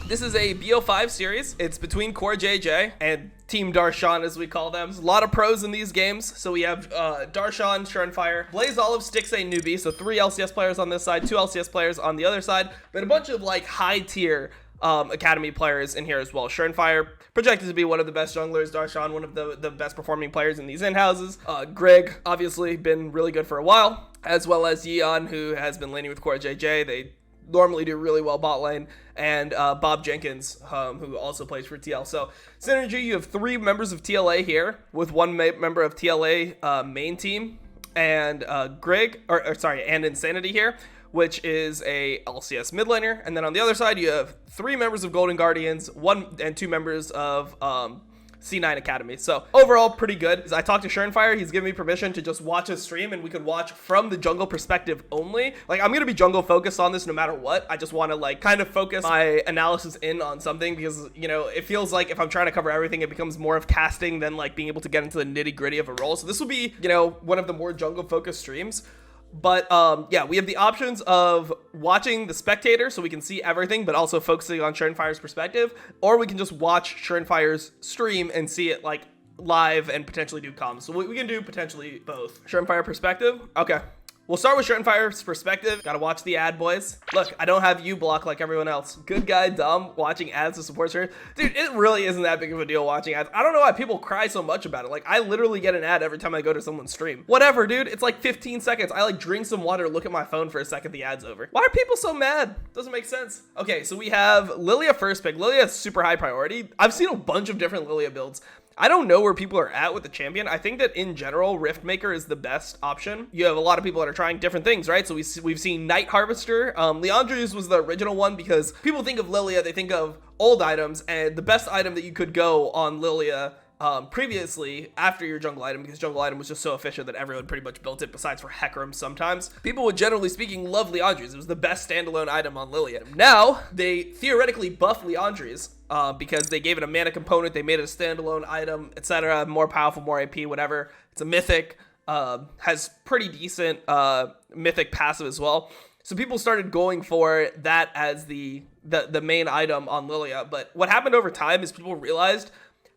This is a BO5 series. It's between Core JJ and Team Darshan, as we call them. There's a lot of pros in these games. So we have Darshan, Surenfire, Blaze Olive, Stixay, Newbie. So 3 LCS players on this side, 2 LCS players on the other side, but a bunch of like high tier academy players in here as well. Surenfire projected to be one of the best junglers. Darshan, one of the best performing players in these in-houses. Greg, obviously been really good for a while, as well as Yeon, who has been laning with Core JJ. They normally do really well bot lane, and Bob Jenkins, who also plays for TL. So Synergy, you have 3 members of TLA here, with 1 member of TLA main team, and and Insanity here, which is a LCS mid laner. And then on the other side, you have 3 members of Golden Guardians, 1 and 2 members of C9 Academy. So overall, pretty good. I talked to Surenfire. He's given me permission to just watch his stream, and we could watch from the jungle perspective only. Like, I'm gonna be jungle focused on this no matter what. I just want to like kind of focus my analysis in on something, because, you know, it feels like if I'm trying to cover everything, it becomes more of casting than like being able to get into the nitty gritty of a role. So this will be, you know, one of the more jungle focused streams. But yeah, we have the options of watching the spectator so we can see everything, but also focusing on Surenfire's perspective, or we can just watch Surenfire's stream and see it like live and potentially do comms. So we can do potentially both. Surenfire perspective. Okay. We'll start with Surenfire's perspective. Gotta watch the ad, boys. Look, I don't have you block like everyone else. Good guy, dumb, watching ads to support her. Dude, it really isn't that big of a deal watching ads. I don't know why people cry so much about it. Like, I literally get an ad every time I go to someone's stream. Whatever, dude. It's like 15 seconds. I like drink some water, look at my phone for a second, the ad's over. Why are people so mad? Doesn't make sense. Okay, so we have Lilia first pick. Lilia is super high priority. I've seen a bunch of different Lilia builds. I don't know where people are at with the champion. I think that in general, Riftmaker is the best option. You have a lot of people that are trying different things, right? So we've seen Night Harvester. Leandre's was the original one, because people think of Lilia, they think of old items, and the best item that you could go on Lilia previously after your jungle item, because jungle item was just so efficient that everyone pretty much built it, besides for Hecarim sometimes. People would generally speaking love Leandre's. It was the best standalone item on Lilia. Now, they theoretically buff Leandre's because they gave it a mana component, they made it a standalone item, etc. More powerful, more AP, whatever. It's a mythic, has pretty decent mythic passive as well. So people started going for that as the main item on Lilia. But what happened over time is people realized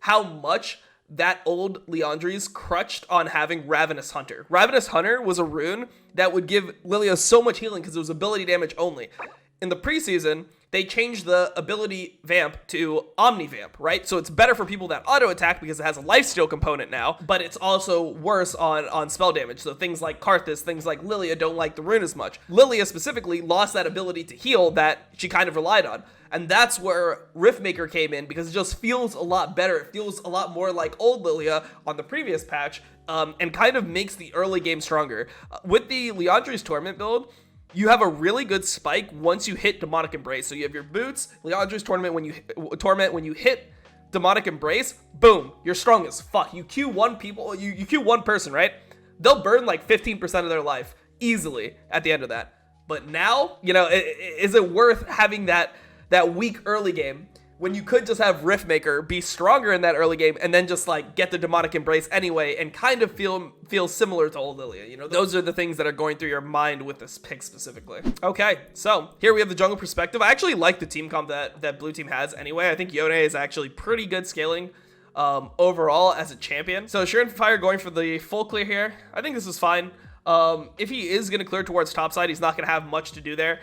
how much that old Leandre's crutched on having Ravenous Hunter. Ravenous Hunter was a rune that would give Lilia so much healing because it was ability damage only. In the preseason, they changed the ability vamp to Omni Vamp, right? So it's better for people that auto attack because it has a lifesteal component now, but it's also worse on spell damage. So things like Karthus, things like Lilia don't like the rune as much. Lilia specifically lost that ability to heal that she kind of relied on. And that's where Riftmaker came in, because it just feels a lot better. It feels a lot more like old Lilia on the previous patch, and kind of makes the early game stronger. With the Leandre's Torment build, you have a really good spike once you hit Demonic Embrace. So you have your boots, Leandre's Torment when you hit Demonic Embrace, boom, you're strong as fuck. You Q one people, you Q one person, right? They'll burn like 15% of their life easily at the end of that. But now, you know, is it worth having that weak early game when you could just have Riftmaker be stronger in that early game and then just like get the Demonic Embrace anyway and kind of feel similar to old Lilia? You know, those are the things that are going through your mind with this pick specifically. Okay, so here we have the jungle perspective. I actually like the team comp that blue team has anyway. I think Yone is actually pretty good scaling overall as a champion. So Surenfire going for the full clear here. I think this is fine. If he is going to clear towards topside, he's not going to have much to do there.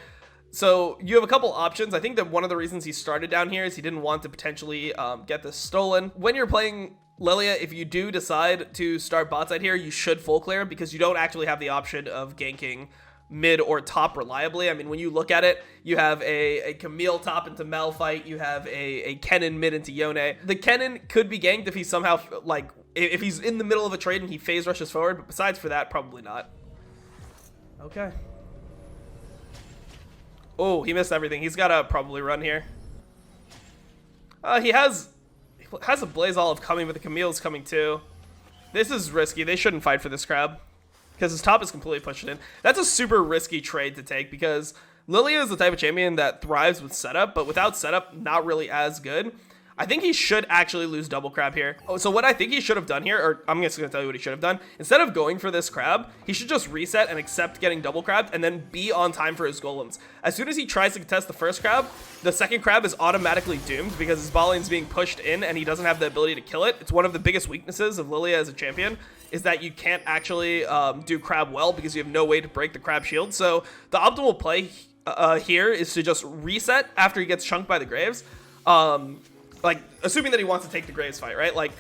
So you have a couple options. I think that one of the reasons he started down here is he didn't want to potentially get this stolen. When you're playing Lilia, if you do decide to start bot side here, you should full clear, because you don't actually have the option of ganking mid or top reliably. I mean, when you look at it, you have a Camille top into Malphite, you have a Kennen mid into Yone. The Kennen could be ganked if he's somehow, like, if he's in the middle of a trade and he phase rushes forward, but besides for that, probably not. Okay. Oh, he missed everything. He's got to probably run here. He has a Blaze Olive coming, but the Camille's coming too. This is risky. They shouldn't fight for this crab, because his top is completely pushed in. That's a super risky trade to take, because Lilia is the type of champion that thrives with setup, but without setup, not really as good. I think he should actually lose double crab here. Oh, so what I think he should have done here, or I'm just gonna tell you what he should have done. Instead of going for this crab, he should just reset and accept getting double crabbed and then be on time for his golems. As soon as he tries to contest the first crab, the second crab is automatically doomed because his bot lane's being pushed in and he doesn't have the ability to kill it. It's one of the biggest weaknesses of Lilia as a champion, is that you can't actually do crab well because you have no way to break the crab shield. So the optimal play here is to just reset after he gets chunked by the Graves. Like, assuming that he wants to take the Graves fight, right? Like,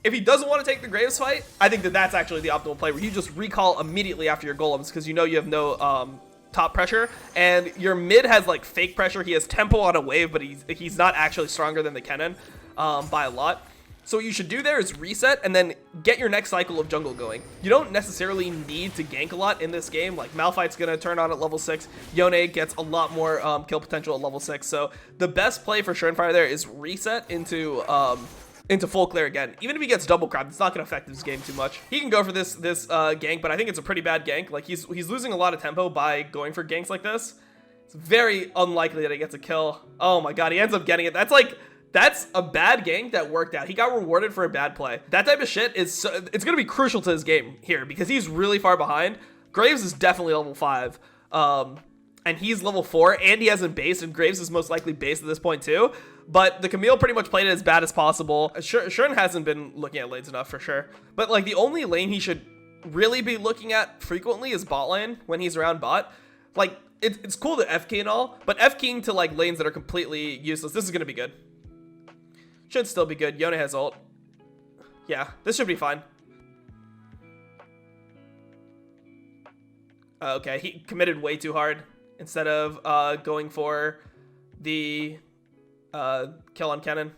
if he doesn't want to take the Graves fight, I think that that's actually the optimal play, where you just recall immediately after your golems because you know you have no top pressure, and your mid has like fake pressure. He has tempo on a wave, but he's not actually stronger than the Kennen by a lot. So what you should do there is reset and then get your next cycle of jungle going. You don't necessarily need to gank a lot in this game. Like, Malphite's going to turn on at level 6. Yone gets a lot more kill potential at level 6. So the best play for Surenfire there is reset into full clear again. Even if he gets double crab, it's not going to affect his game too much. He can go for this gank, but I think it's a pretty bad gank. Like, he's losing a lot of tempo by going for ganks like this. It's very unlikely that he gets a kill. Oh my god, he ends up getting it. That's a bad gank that worked out. He got rewarded for a bad play. That type of shit it's going to be crucial to his game here because he's really far behind. Graves is definitely level 5. And he's level 4, and he hasn't based, and Graves is most likely based at this point too. But the Camille pretty much played it as bad as possible. Shuren hasn't been looking at lanes enough for sure. But like, the only lane he should really be looking at frequently is bot lane when he's around bot. Like, it's cool to F-key and all, but F-keying to like lanes that are completely useless, this is going to be good. Should still be good. Yone has ult. Yeah, this should be fine. Okay, he committed way too hard instead of going for the kill on Kennen.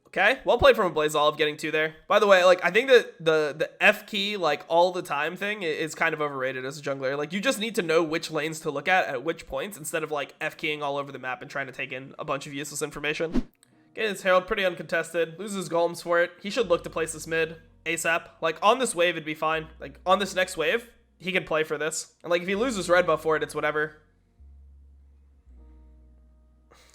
Okay, well played from a Blaze Olive getting 2 there. By the way, like, I think that the F key, like, all the time thing is kind of overrated as a jungler. Like, you just need to know which lanes to look at which points instead of, like, F keying all over the map and trying to take in a bunch of useless information. Getting his Herald pretty uncontested. Loses golems for it. He should look to place this mid ASAP. Like, on this wave, it'd be fine. Like, on this next wave, he can play for this. And, like, if he loses red buff for it, it's whatever.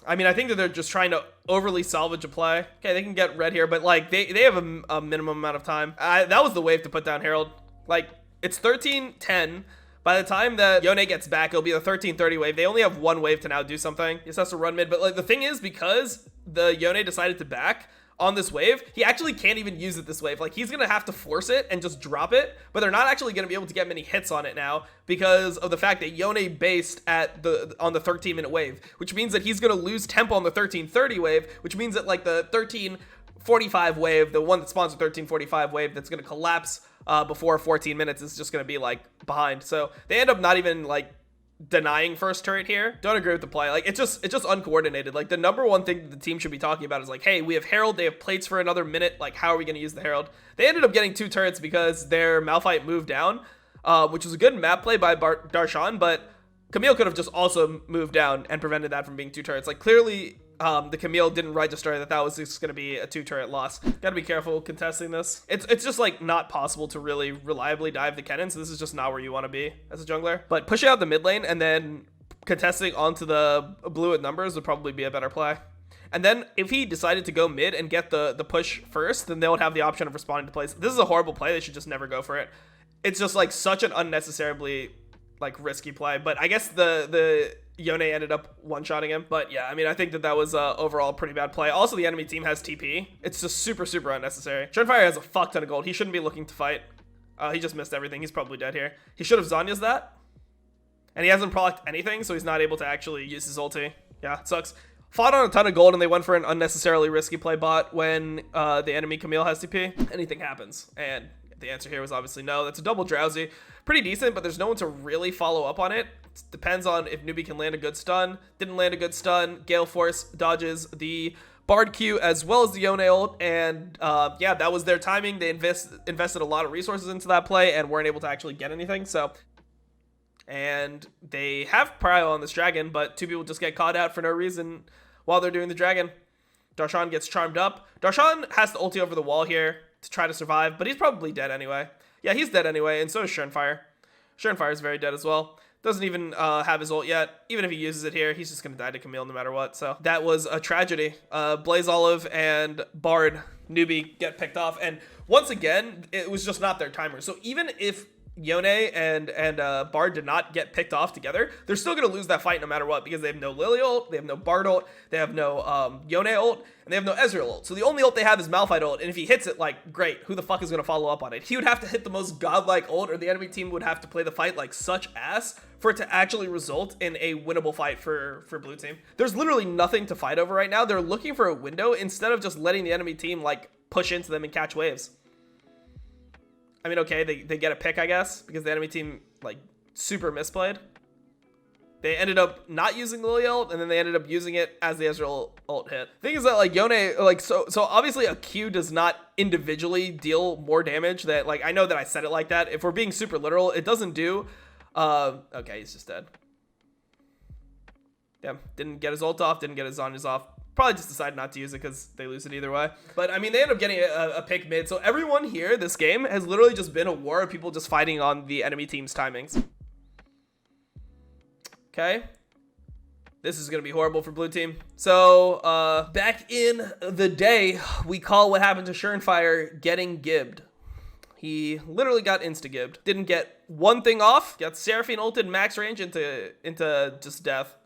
I mean, I think that they're just trying to overly salvage a play. Okay, they can get red here, but like they have a minimum amount of time. That was the wave to put down Herald. Like, it's 13-10. By the time that Yone gets back, it'll be the 13-30 wave. They only have one wave to now do something. He just has to run mid. But like, the thing is, because the Yone decided to back on this wave, he actually can't even use it this wave. Like, he's gonna have to force it and just drop it, but they're not actually gonna be able to get many hits on it now because of the fact that Yone based on the 13-minute wave, which means that he's gonna lose tempo on the 13-30 wave, which means that like the 13-45 wave, the one that spawns the 13-45 wave that's gonna collapse before 14 minutes, is just gonna be like behind. So they end up not even like denying first turret here. Don't agree with the play. Like, it's just uncoordinated. Like, the number one thing the team should be talking about is like, hey, we have Herald, they have plates for another minute, like, how are we going to use the Herald? They ended up getting 2 turrets because their Malphite moved down, which was a good map play by Darshan, but Camille could have just also moved down and prevented that from being 2 turrets. Like, clearly the Camille didn't register that was just going to be a 2-turret loss. Gotta be careful contesting this. It's just like not possible to really reliably dive the Kennen, so this is just not where you want to be as a jungler. But pushing out the mid lane and then contesting onto the blue at numbers would probably be a better play. And then if he decided to go mid and get the push first, then they would have the option of responding to plays. This is a horrible play. They should just never go for it. It's just like such an unnecessarily like risky play. But I guess the Yone ended up one-shotting him. But yeah, I mean, I think that was overall a pretty bad play. Also, the enemy team has TP. It's just super, super unnecessary. Surenfire has a fuck ton of gold. He shouldn't be looking to fight. He just missed everything. He's probably dead here. He should have Zanya's that. And he hasn't procced anything, so he's not able to actually use his ulti. Yeah, it sucks. Fought on a ton of gold, and they went for an unnecessarily risky play bot when the enemy Camille has TP. Anything happens. And the answer here was obviously no. That's a double drowsy. Pretty decent, but there's no one to really follow up on it. It depends on if Newbie can land a good stun. Didn't land a good stun. Gale Force dodges the Bard Q as well as the Yone ult, and yeah, that was their timing. They invested a lot of resources into that play and weren't able to actually get anything. So, and they have prio on this dragon, but 2 people just get caught out for no reason while they're doing the dragon. Darshan gets charmed up. Darshan has to ulti over the wall here to try to survive, but he's probably dead anyway. Yeah, he's dead anyway, and so is Surenfire. Surenfire is very dead as well. Doesn't even have his ult yet. Even if he uses it here, he's just gonna die to Camille no matter what. So that was a tragedy. Blaze Olive and Bard newbie get picked off, and once again, it was just not their timer. So even if Yone and Bard did not get picked off together, they're still gonna lose that fight no matter what, because they have no Lily ult, they have no Bard ult, they have no Yone ult, and they have no Ezreal ult. So the only ult they have is Malphite ult, and if he hits it, like, great, who the fuck is gonna follow up on it? He would have to hit the most godlike ult, or the enemy team would have to play the fight like such ass for it to actually result in a winnable fight for blue team. There's literally nothing to fight over right now. They're looking for a window instead of just letting the enemy team like push into them and catch waves. I mean, okay, they get a pick, I guess, because the enemy team, like, super misplayed. They ended up not using Lily ult, and then they ended up using it as the Ezreal ult hit. Thing is that, like, Yone, like, so obviously a Q does not individually deal more damage. That, like, I know that I said it like that. If we're being super literal, it doesn't do, okay, he's just dead. Damn, didn't get his ult off, didn't get his Zhonya's off. Probably just decided not to use it because they lose it either way. But, I mean, they end up getting a pick mid. So everyone here, this game, has literally just been a war of people just fighting on the enemy team's timings. Okay. This is going to be horrible for blue team. So, back in the day, we call what happened to Surenfire getting gibbed. He literally got insta-gibbed. Didn't get one thing off. Got Seraphine ulted max range into just death.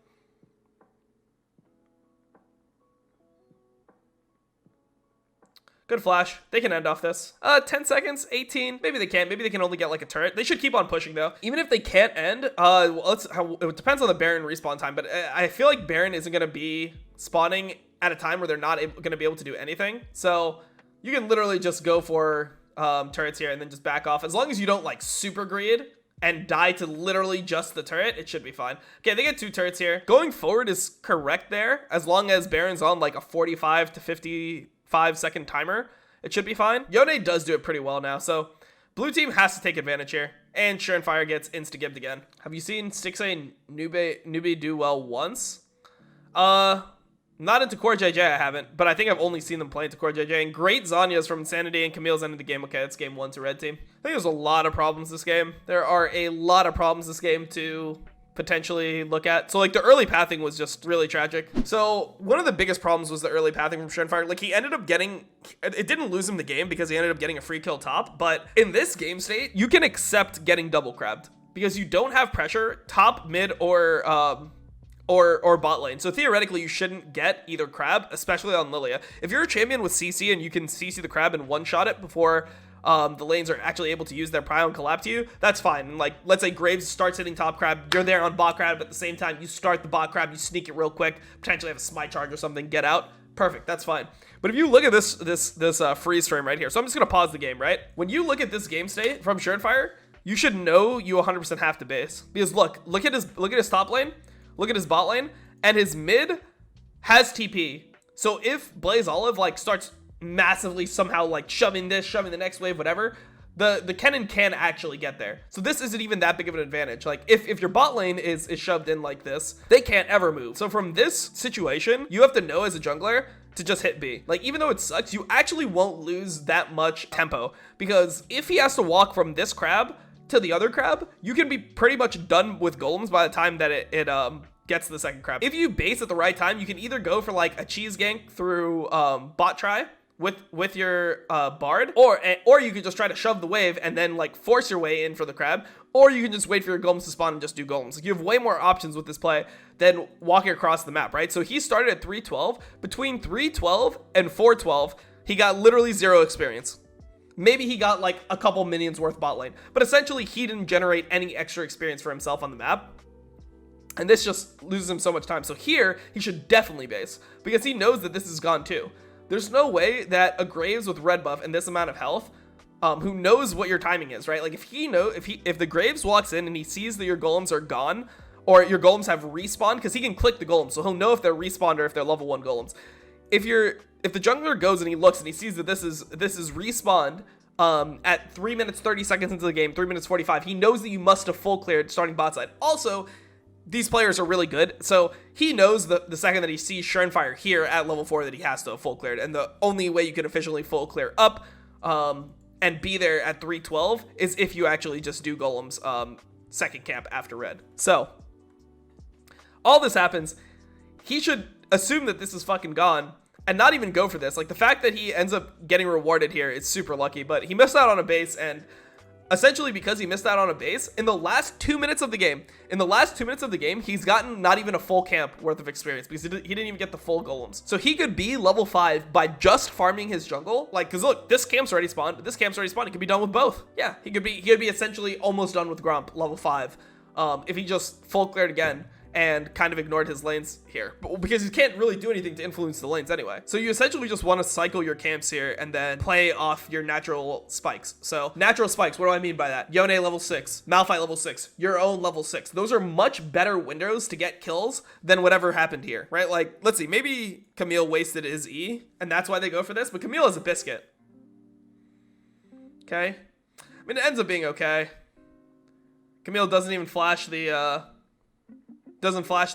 Good flash. They can end off this. 10 seconds, 18. Maybe they can't. Maybe they can only get like a turret. They should keep on pushing though. Even if they can't end, it depends on the Baron respawn time, but I feel like Baron isn't going to be spawning at a time where they're not going to be able to do anything. So you can literally just go for turrets here and then just back off. As long as you don't like super greed and die to literally just the turret, it should be fine. Okay, they get 2 turrets here. Going forward is correct there. As long as Baron's on like a 45 to 55-second timer, it should be fine. Yone does do it pretty well now, so blue team has to take advantage here. And Surenfire gets insta-gibbed again. Have you seen Stixay newbie do well once? Not into Core JJ, I haven't, but I think I've only seen them play into Core JJ. And great Zhonya's from Insanity, and Camille's ended the game. Okay, that's game 1 to red team. I think there's a lot of problems this game. There are a lot of problems this game to potentially look at. So like the early pathing was just really tragic. So one of the biggest problems was the early pathing from Surenfire. Like he ended up getting, it didn't lose him the game because he ended up getting a free kill top. But in this game state, you can accept getting double crabbed because you don't have pressure top, mid, or bot lane. So theoretically, you shouldn't get either crab, especially on Lilia. If you're a champion with CC and you can CC the crab and one-shot it before the lanes are actually able to use their prio and collab to you, that's fine. And like, let's say Graves starts hitting top crab, you're there on bot crab, but at the same time, you start the bot crab, you sneak it real quick, potentially have a smite charge or something, get out. Perfect, that's fine. But if you look at this freeze frame right here, so I'm just gonna pause the game, right? When you look at this game state from Surenfire, you should know you 100% have to base. Because look at his top lane, look at his bot lane, and his mid has TP. So if Blaze Olive like starts massively somehow like shoving the next wave, whatever, the Kennen can actually get there. So this isn't even that big of an advantage. Like if your bot lane is shoved in like this, they can't ever move. So from this situation, you have to know as a jungler to just hit B. Like even though it sucks, you actually won't lose that much tempo, because if he has to walk from this crab to the other crab, you can be pretty much done with golems by the time that it gets to the second crab. If you base at the right time, you can either go for like a cheese gank through bot try with your Bard, or you can just try to shove the wave and then like force your way in for the crab, or you can just wait for your golems to spawn and just do golems. Like you have way more options with this play than walking across the map, right? So he started at 312. Between 312 and 412, he got literally 0 experience. Maybe he got like a couple minions worth bot lane, but essentially he didn't generate any extra experience for himself on the map. And this just loses him so much time. So here, he should definitely base, because he knows that this is gone too. There's no way that a Graves with red buff and this amount of health, who knows what your timing is, right? Like if the Graves walks in and he sees that your golems are gone, or your golems have respawned, because he can click the golems, so he'll know if they're respawned or if they're level 1 golems. If the jungler goes and he looks and he sees that this is respawned at 3 minutes 30 seconds into the game, 3 minutes 45, he knows that you must have full cleared starting bot side. Also, these players are really good, so he knows the second that he sees Surenfire here at level 4 that he has to have full cleared, and the only way you can efficiently full clear up and be there at 312 is if you actually just do golems second camp after red. So all this happens. He should assume that this is fucking gone and not even go for this. Like, the fact that he ends up getting rewarded here is super lucky, but he missed out on a base, and essentially because he missed out on a base, in the last 2 minutes of the game, he's gotten not even a full camp worth of experience because he didn't even get the full golems. So he could be level 5 by just farming his jungle. Like, because look, this camp's already spawned, he could be done with both. Yeah, he could be essentially almost done with Gromp level 5 if he just full cleared again and kind of ignored his lanes here, because you can't really do anything to influence the lanes anyway. So you essentially just want to cycle your camps here and then play off your natural spikes. So natural spikes, what do I mean by that? Yone level 6, Malphite level 6, your own level 6. Those are much better windows to get kills than whatever happened here, right? Like, let's see, maybe Camille wasted his E, and that's why they go for this, but Camille has a biscuit. Okay. I mean, it ends up being okay. Camille doesn't even flash the,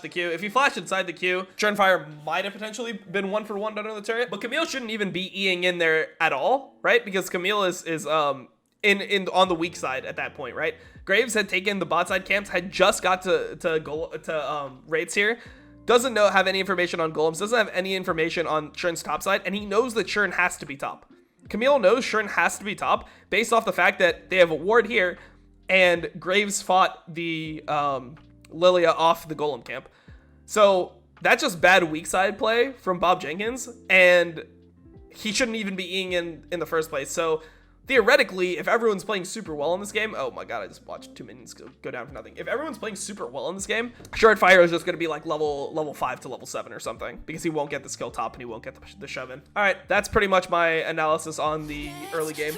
Q. If he flashed inside the Q, Surenfire might have potentially been 1-for-1 under the turret, but Camille shouldn't even be Eing in there at all, right? Because Camille is on the weak side at that point, right? Graves had taken the bot side camps, had just got to raids here, doesn't have any information on golems, doesn't have any information on Shuren's top side, and he knows that Shuren has to be top. Camille knows Shuren has to be top based off the fact that they have a ward here, and Graves fought the Lilia off the golem camp. So that's just bad weak side play from Bob Jenkins, and he shouldn't even be Eing in the first place. So theoretically, if everyone's playing super well in this game, oh my god, I just watched 2 minions go down for nothing. If everyone's playing super well in this game, Surenfire is just going to be like level 5 to level 7 or something, because he won't get the skill top and he won't get the shove in. All right, that's pretty much my analysis on the early game.